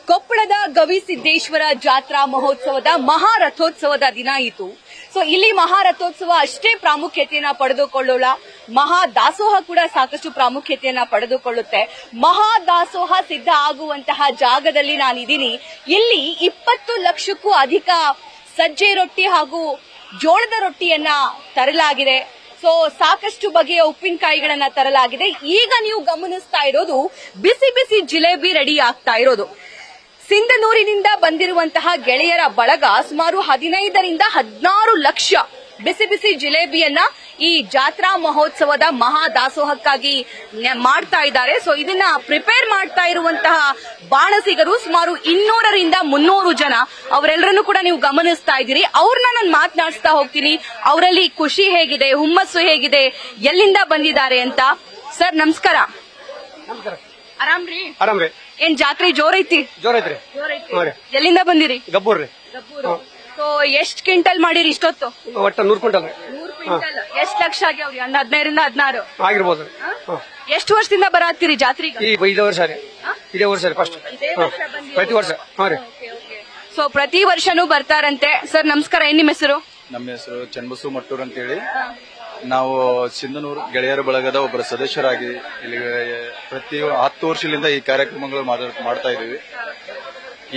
ಕೊಪ್ಪಳದ ಗವಿಸಿದ್ದೇಶ್ವರ ಜಾತ್ರಾ ಮಹೋತ್ಸವದ ಮಹಾರಥೋತ್ಸವದ ದಿನ ಇತ್ತು. ಸೊ ಇಲ್ಲಿ ಮಹಾರಥೋತ್ಸವ ಅಷ್ಟೇ ಪ್ರಾಮುಖ್ಯತೆಯನ್ನ ಪಡೆದುಕೊಳ್ಳೋಲ್ಲ, ಮಹಾದಾಸೋಹ ಕೂಡ ಸಾಕಷ್ಟು ಪ್ರಾಮುಖ್ಯತೆಯನ್ನ ಪಡೆದುಕೊಳ್ಳುತ್ತೆ. ಮಹಾದಾಸೋಹ ಸಿದ್ಧ ಆಗುವಂತಹ ಜಾಗದಲ್ಲಿ ನಾನಿದ್ದೀನಿ. ಇಲ್ಲಿ 20 ಲಕ್ಷಕ್ಕೂ ಅಧಿಕ ಸಜ್ಜೆ ರೊಟ್ಟಿ ಹಾಗೂ ಜೋಳದ ರೊಟ್ಟಿಯನ್ನ ತರಲಾಗಿದೆ. ಸೊ ಸಾಕಷ್ಟು ಬಗೆಯ ಉಪ್ಪಿನಕಾಯಿಗಳನ್ನ ತರಲಾಗಿದೆ. ಈಗ ನೀವು ಗಮನಿಸ್ತಾ ಇರೋದು ಬಿಸಿ ಬಿಸಿ ಜಿಲೇಬಿ ರೆಡಿ ಆಗ್ತಾ ಇರೋದು. ಸಿಂಧನೂರಿನಿಂದ ಬಂದಿರುವಂತಹ ಗೆಳೆಯರ ಬಳಗ ಸುಮಾರು 15ರಿಂದ 16 ಲಕ್ಷ ಬಿಸಿ ಬಿಸಿ ಜಿಲೇಬಿಯನ್ನ ಈ ಜಾತ್ರಾ ಮಹೋತ್ಸವದ ಮಹಾದಾಸೋಹಕ್ಕಾಗಿ ಮಾಡ್ತಾ ಇದ್ದಾರೆ. ಸೊ ಇದನ್ನ ಪ್ರಿಪೇರ್ ಮಾಡ್ತಾ ಇರುವಂತಹ ಬಾಣಸಿಗರು ಸುಮಾರು 200ರಿಂದ 300 ಜನ. ಅವರೆಲ್ಲರನ್ನು ಕೂಡ ನೀವು ಗಮನಿಸ್ತಾ ಇದ್ದೀರಿ. ಅವ್ರನ್ನ ನಾನು ಮಾತನಾಡಿಸ್ತಾ ಹೋಗ್ತೀನಿ. ಅವರಲ್ಲಿ ಖುಷಿ ಹೇಗಿದೆ, ಹುಮ್ಮಸ್ಸು ಹೇಗಿದೆ, ಎಲ್ಲಿಂದ ಬಂದಿದ್ದಾರೆ ಅಂತ. ಸರ್ ನಮಸ್ಕಾರ. ಆರಾಮ್ರಿ? ಆರಾಮ್ರಿ. ಏನ್ ಜಾತ್ರೆ ಜೋರೈತಿ? ಜೋರೈತ್ರಿ. ಎಲ್ಲಿಂದ ಬಂದಿರಿ? ಗಬ್ಬೂರ್ರಿ. ಸೊ ಎಷ್ಟ್ ಕ್ವಿಂಟಲ್ ಮಾಡಿರಿ ಇಷ್ಟೊತ್ತು? ಒಟ್ಟ 100 ಕ್ವಿಂಟಲ್. 100 ಕ್ವಿಂಟಲ್. ಎಷ್ಟ್ ಲಕ್ಷ ಆಗ್ಯಾವ್ರಿ? 15ರಿಂದ 16 ಆಗಿರ್ಬೋದು. ಎಷ್ಟು ವರ್ಷದಿಂದ ಬರತ್ತೀರಿ ಜಾತ್ರೆಗೆ? ಈ 5 ವರ್ಷ ರೀ. ಇದೇ ವರ್ಷ ರೀ ಫಸ್ಟ್. ಪ್ರತಿ ವರ್ಷ. ಸೊ ಪ್ರತಿ ವರ್ಷನೂ ಬರ್ತಾರಂತೆ. ಸರ್ ನಮಸ್ಕಾರ. ಏನ್ ನಿಮ್ಮ ಹೆಸರು? ನಮ್ಮ ಹೆಸರು ಚನ್ನಬಸು ಮಟ್ಟೂರ್ ಅಂತ ಹೇಳಿ. ನಾವು ಸಿಂಧನೂರು ಗೆಳೆಯರ ಬಳಗದ ಒಬ್ಬರ ಸದಸ್ಯರಾಗಿ ಇಲ್ಲಿ ಪ್ರತಿ 10 ವರ್ಷದಿಂದ ಈ ಕಾರ್ಯಕ್ರಮಗಳು ಮಾಡ್ತಾ ಇದ್ದೀವಿ.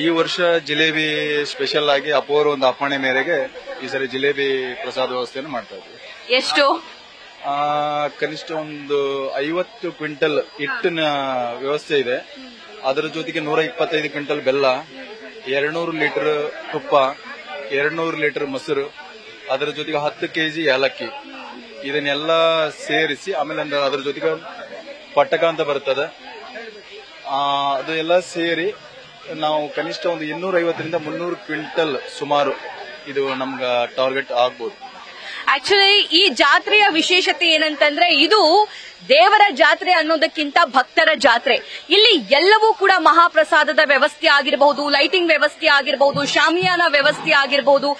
ಈ ವರ್ಷ ಜಿಲೇಬಿ ಸ್ಪೆಷಲ್ ಆಗಿ ಅಪೋರ್ ಒಂದು ಅಪ್ಪಣೆ ಮೇರೆಗೆ ಈ ಸರಿ ಜಿಲೇಬಿ ಪ್ರಸಾದ ವ್ಯವಸ್ಥೆಯನ್ನು ಮಾಡ್ತಾ ಇದ್ದೀವಿ. ಎಷ್ಟು? ಕನಿಷ್ಠ ಒಂದು 50 ಕ್ವಿಂಟಲ್ ಹಿಟ್ಟಿನ ವ್ಯವಸ್ಥೆ ಇದೆ. ಅದರ ಜೊತೆಗೆ 125 ಕ್ವಿಂಟಲ್ ಬೆಲ್ಲ, 200 ಲೀಟರ್ ತುಪ್ಪ, 200 ಲೀಟರ್ ಮೊಸರು, ಅದರ ಜೊತೆಗೆ 10 ಕೆಜಿ ಏಲಕ್ಕಿ, ಇದನ್ನೆಲ್ಲ ಸೇರಿಸಿ ಆಮೇಲೆ ಅದರ ಜೊತೆಗೆ ಪಟ್ಟಕ ಅಂತ ಬರ್ತದೆ. ಅದು ಎಲ್ಲ ಸೇರಿ ನಾವು ಕನಿಷ್ಠ ಒಂದು 250ರಿಂದ 300 ಕ್ವಿಂಟಲ್ ಸುಮಾರು ಇದು ನಮ್ಗೆ ಟಾರ್ಗೆಟ್ ಆಗ್ಬೋದು. ಆಕ್ಚುಲಿ ಈ ಜಾತ್ರೆಯ ವಿಶೇಷತೆ ಏನಂತಂದ್ರೆ ಇದು ದೇವರ ಜಾತ್ರೆ ಅನ್ನೋದಕ್ಕಿಂತ ಭಕ್ತರ ಜಾತ್ರೆ. ಇಲ್ಲಿ ಎಲ್ಲವೂ ಕೂಡ ಮಹಾಪ್ರಸಾದದ ವ್ಯವಸ್ಥೆ ಆಗಿರಬಹುದು, ಲೈಟಿಂಗ್ ವ್ಯವಸ್ಥೆ ಆಗಿರಬಹುದು, ಶಾಮಿಯಾನ ವ್ಯವಸ್ಥೆ ಆಗಿರಬಹುದು,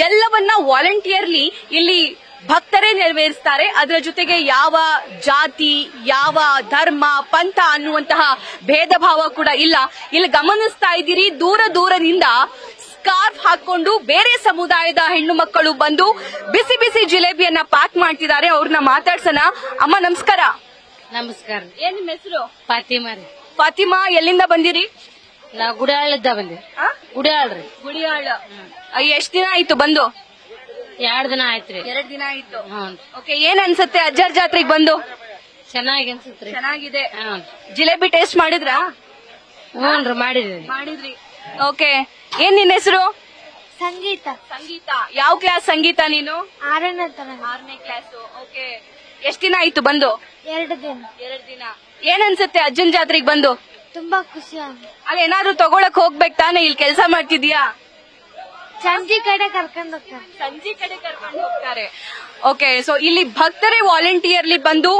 ಎಲ್ಲವನ್ನ ವಾಲಂಟಿಯರ್ಲಿ ಇಲ್ಲಿ ಭಕ್ತರೇ ನೆರವೇರಿಸ್ತಾರೆ. ಅದರ ಜೊತೆಗೆ ಯಾವ ಜಾತಿ, ಯಾವ ಧರ್ಮ, ಪಂಥ ಅನ್ನುವಂತಹ ಭೇದ ಭಾವ ಕೂಡ ಇಲ್ಲ. ಇಲ್ಲಿ ಗಮನಿಸ್ತಾ ಇದ್ದೀರಿ, ದೂರ ದೂರದಿಂದ ಸ್ಕಾರ್ಫ್ ಹಾಕೊಂಡು ಬೇರೆ ಸಮುದಾಯದ ಹೆಣ್ಣು ಮಕ್ಕಳು ಬಂದು ಬಿಸಿ ಬಿಸಿ ಜಿಲೇಬಿಯನ್ನ ಪ್ಯಾಕ್ ಮಾಡ್ತಿದ್ದಾರೆ. ಅವ್ರನ್ನ ಮಾತಾಡ್ಸೋಣ. ಅಮ್ಮ ನಮಸ್ಕಾರ. ನಮಸ್ಕಾರ. ಏನ್ ನಿಮ್ಮ ಹೆಸರು? ಫಾತಿಮಾ ರೀ. ಫಾತಿಮಾ, ಎಲ್ಲಿಂದ ಬಂದಿರಿ? ನಾವು ಗುಡಿಯಾಳದ ಬಂದಿವಿ. ಗುಡಿಯಾಳ್ರಿ. ಗುಡಿಯಾಳ. ಎಷ್ಟ್ ದಿನ ಆಯ್ತು ಬಂದು? 2 ದಿನ ಆಯ್ತ್ರಿ. 2 ದಿನ ಆಯ್ತು. ಓಕೆ, ಏನ್ ಅನ್ಸುತ್ತೆ ಅಜ್ಜರ್ ಜಾತ್ರೆಗೆ ಬಂದು? ಚೆನ್ನಾಗಿ ಅನ್ಸುತ್ರಿ. ಚೆನ್ನಾಗಿದೆ. ಜಿಲೇಬಿ ಟೇಸ್ಟ್ ಮಾಡಿದ್ರಾ? ಹ್ಞೂನ್ರಿ, ಮಾಡಿದ್ರಿ. ಓಕೆ, ಏನ್ ನಿನ್ನ ಹೆಸರು? ಸಂಗೀತ. ಸಂಗೀತ. ಯಾವ ಕ್ಲಾಸ್ ಸಂಗೀತ ನೀನು? 6ನೇ ತರಗತಿ. 6ನೇ ಕ್ಲಾಸ್. ಓಕೆ, ಎಷ್ಟ್ ದಿನ ಆಯ್ತು ಬಂದು? 2 ದಿನ. 2 ದಿನ. ಏನ್ ಅನ್ಸುತ್ತೆ ಅಜ್ಜನ್ ಜಾತ್ರೆಗೆ ಬಂದು? ತುಂಬಾ ಖುಷಿ ಆಗುತ್ತೆ. ಅಲ್ಲಿ ಏನಾದ್ರು ತಗೊಳಕ್ ಹೋಗ್ಬೇಕು ತಾನೆ? ಇಲ್ಲಿ ಕೆಲಸ ಮಾಡ್ತಿದ್ಯಾ? ಸಂಜೆ ಕಡೆ ಕರ್ಕೊಂಡು ಹೋಗ್ತಾರೆ. ಸಂಜೆ ಕಡೆ ಕರ್ಕೊಂಡು ಹೋಗ್ತಾರೆ. ಓಕೆ, ಸೊ ಇಲ್ಲಿ ಭಕ್ತರೇ ವಾಲಂಟಿಯರ್ಲಿ ಬಂದು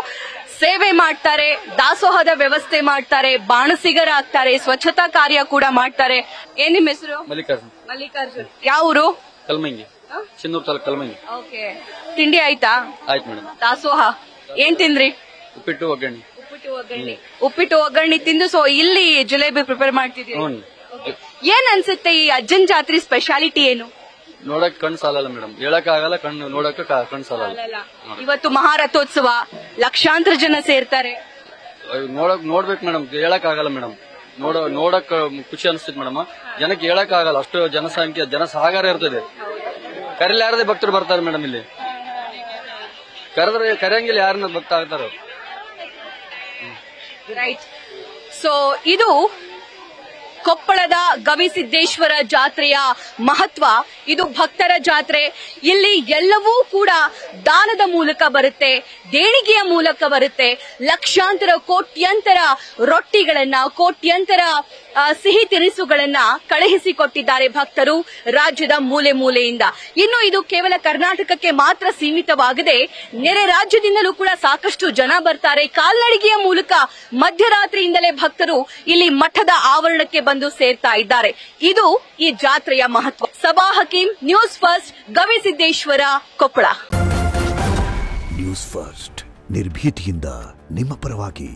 ಸೇವೆ ಮಾಡ್ತಾರೆ, ದಾಸೋಹದ ವ್ಯವಸ್ಥೆ ಮಾಡ್ತಾರೆ, ಬಾಣಸಿಗರಾಗ್ತಾರೆ, ಸ್ವಚ್ಛತಾ ಕಾರ್ಯ ಕೂಡ ಮಾಡ್ತಾರೆ. ಏನ್ ನಿಮ್ಮ ಹೆಸರು? ಮಲ್ಲಿಕಾರ್ಜುನ್. ಮಲ್ಲಿಕಾರ್ಜುನ್. ಯಾವ ಊರು? ಕಲ್ಮಂಗಿ. ಚಿನ್ನೂರು ತಾಲೂಕು ಕಲ್ಮಂಗಿ. ಓಕೆ, ತಿಂಡಿ ಆಯ್ತಾ? ಆಯ್ತು ಮೇಡಮ್. ದಾಸೋಹ ಏನ್ ತಿಂದ್ರಿ? ಉಪ್ಪಿಟ್ಟು ಒಗ್ಗರಣೆ. ಉಪ್ಪಿಟ್ಟು ಒಗ್ಗರಣೆ ತಿಂದು ಸೊ ಇಲ್ಲಿ ಜಿಲೇಬಿ ಪ್ರಿಪೇರ್ ಮಾಡ್ತಿದ್ದೀವಿ. ಏನ್ ಅನ್ಸುತ್ತೆ ಈ ಅಜ್ಜನ್ ಜಾತ್ರೆ ಸ್ಪೆಷಾಲಿಟಿ ಏನು? ನೋಡಕ್ ಕಣ್ ಸಾಲಲ್ಲ ಮೇಡಮ್, ಹೇಳಕ್ ಆಗಲ್ಲ, ನೋಡಕ್ ಕಣ್ ಸಾಲಲ್ಲ. ಇವತ್ತು ಮಹಾರಥೋತ್ಸವ, ಲಕ್ಷಾಂತರ ಜನ ಸೇರ್ತಾರೆ. ನೋಡ್ಬೇಕು ಮೇಡಮ್, ಹೇಳಕ್ ಆಗಲ್ಲ ಮೇಡಮ್. ನೋಡಕ್ ಖುಷಿ ಅನಿಸ್ತೈತಿ ಮೇಡಮ್. ಜನಕ್ಕೆ ಹೇಳಕ್ ಆಗಲ್ಲ, ಅಷ್ಟು ಜನಸಂಖ್ಯೆ, ಜನಸಾಗರ ಇರ್ತದೆ. ಕರೆಯಲಾರದೆ ಭಕ್ತರು ಬರ್ತಾರೆ ಮೇಡಮ್. ಇಲ್ಲಿ ಕರೆಯಂಗಿಲ್ಲ, ಯಾರನ್ನ ಭಕ್ತ ಆಗ್ತಾರ. ರೈಟ್. ಸೊ ಇದು ಕೊಪ್ಪಳದ ಗವಿಸಿದ್ದೇಶ್ವರ ಜಾತ್ರೆಯ ಮಹತ್ವ. ಇದು ಭಕ್ತರ ಜಾತ್ರೆ. ಇಲ್ಲಿ ಎಲ್ಲವೂ ಕೂಡ ದಾನದ ಮೂಲಕ ಬರುತ್ತೆ, ದೇಣಿಗೆಯ ಮೂಲಕ ಬರುತ್ತೆ. ಲಕ್ಷಾಂತರ, ಕೋಟ್ಯಂತರ ರೊಟ್ಟಿಗಳನ್ನ, ಕೋಟ್ಯಂತರ ಸಿಹಿ ತಿನಿಸುಗಳನ್ನ ಕಳುಹಿಸಿಕೊಟ್ಟಿದ್ದಾರೆ ಭಕ್ತರು ರಾಜ್ಯದ ಮೂಲೆ ಮೂಲೆಯಿಂದ. ಇನ್ನು ಇದು ಕೇವಲ ಕರ್ನಾಟಕಕ್ಕೆ ಮಾತ್ರ ಸೀಮಿತವಾಗದೆ ನೆರೆ ರಾಜ್ಯದಿಂದಲೂ ಕೂಡ ಸಾಕಷ್ಟು ಜನ ಬರ್ತಾರೆ. ಕಾಲ್ನಡಿಗೆಯ ಮೂಲಕ ಮಧ್ಯರಾತ್ರಿಯಿಂದಲೇ ಭಕ್ತರು ಇಲ್ಲಿ ಮಠದ ಆವರಣಕ್ಕೆ ಬಂದು ಸೇರ್ತಾ ಇದ್ದಾರೆ. ಇದು ಈ ಜಾತ್ರೆಯ ಮಹತ್ವ. Saba Hakeem, news first, Gavisiddeshwara, Koppal. News first, ನಿರ್ಭೀತಿಯಿಂದ ನಿಮ್ಮ ಪರವಾಗಿ.